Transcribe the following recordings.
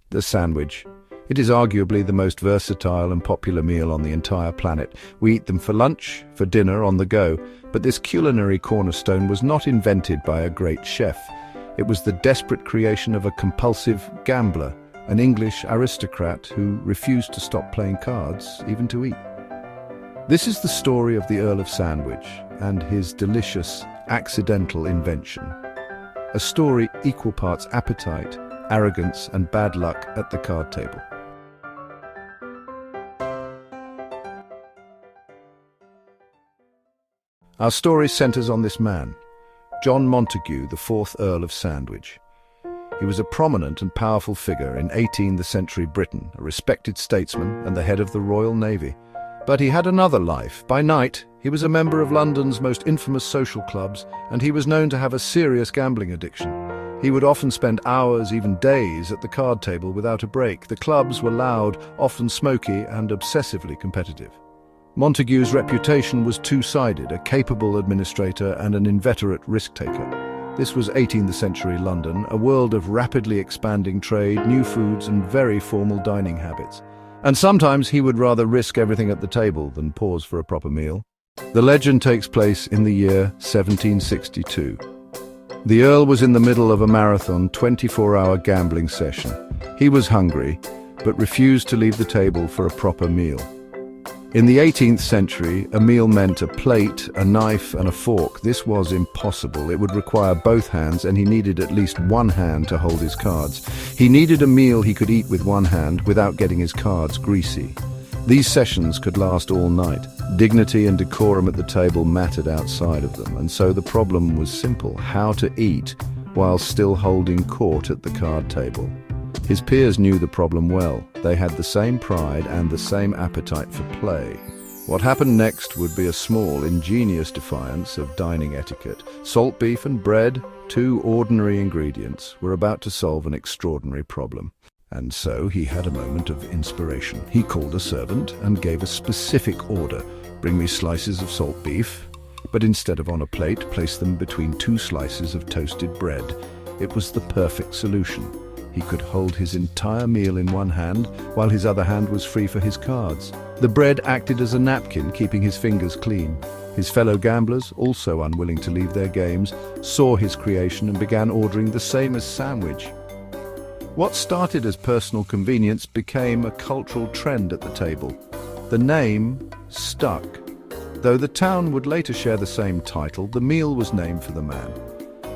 The sandwich. It is arguably the most versatile and popular meal on the entire planet. We eat them for lunch, for dinner, on the go, but this culinary cornerstone was not invented by a great chef. It was the desperate creation of a compulsive gambler, an English aristocrat who refused to stop playing cards, even to eat. This is the story of the Earl of Sandwich and his delicious, accidental invention. A story equal parts appetite, arrogance, and bad luck at the card table. Our story centers on this man, John Montagu, the fourth Earl of Sandwich. He was a prominent and powerful figure in 18th century Britain, a respected statesman and the head of the Royal Navy. But he had another life. By night, he was a member of London's most infamous social clubs, and he was known to have a serious gambling addiction. He would often spend hours, even days, at the card table without a break. The clubs were loud, often smoky, and obsessively competitive. Montagu's reputation was two-sided, a capable administrator and an inveterate risk-taker. This was 18th century London, a world of rapidly expanding trade, new foods, and very formal dining habits. And sometimes he would rather risk everything at the table than pause for a proper meal. The legend takes place in the year 1762. The Earl was in the middle of a marathon 24-hour gambling session. He was hungry, but refused to leave the table for a proper meal. In the 18th century, a meal meant a plate, a knife, and a fork. This was impossible. It would require both hands, and he needed at least one hand to hold his cards. He needed a meal he could eat with one hand without getting his cards greasy. These sessions could last all night. Dignity and decorum at the table mattered outside of them, and so the problem was simple: how to eat while still holding court at the card table. His peers knew the problem well. They had the same pride and the same appetite for play. What happened next would be a small, ingenious defiance of dining etiquette. Salt beef and bread, two ordinary ingredients, were about to solve an extraordinary problem. And so he had a moment of inspiration. He called a servant and gave a specific order: "Bring me slices of salt beef," but instead of on a plate, place them between two slices of toasted bread. It was the perfect solution. He could hold his entire meal in one hand, while his other hand was free for his cards. The bread acted as a napkin, keeping his fingers clean. His fellow gamblers, also unwilling to leave their games, saw his creation and began ordering the same as sandwich. What started as personal convenience became a cultural trend at the table. The name stuck. Though the town would later share the same title, the meal was named for the man.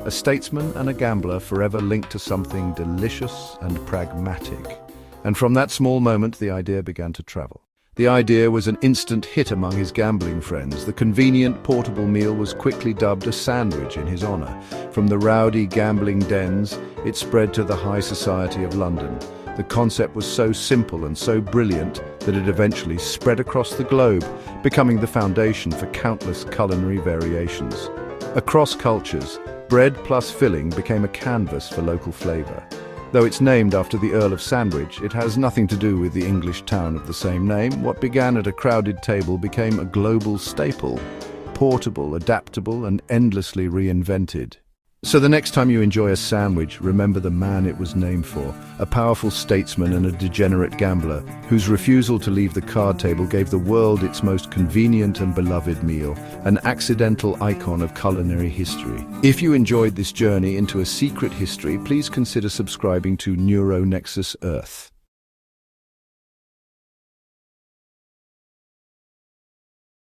A statesman and a gambler forever linked to something delicious and pragmatic. And from that small moment, the idea began to travel. The idea was an instant hit among his gambling friends. The convenient, portable meal was quickly dubbed a sandwich in his honor. From the rowdy gambling dens, it spread to the high society of London. The concept was so simple and so brilliant that it eventually spread across the globe, becoming the foundation for countless culinary variations. Across cultures, bread plus filling became a canvas for local flavor. Though it's named after the Earl of Sandwich, it has nothing to do with the English town of the same name. What began at a crowded table became a global staple, portable, adaptable, and endlessly reinvented. So the next time you enjoy a sandwich, remember the man it was named for, a powerful statesman and a degenerate gambler whose refusal to leave the card table gave the world its most convenient and beloved meal, an accidental icon of culinary history. If you enjoyed this journey into a secret history, please consider subscribing to NeuroNexus Earth.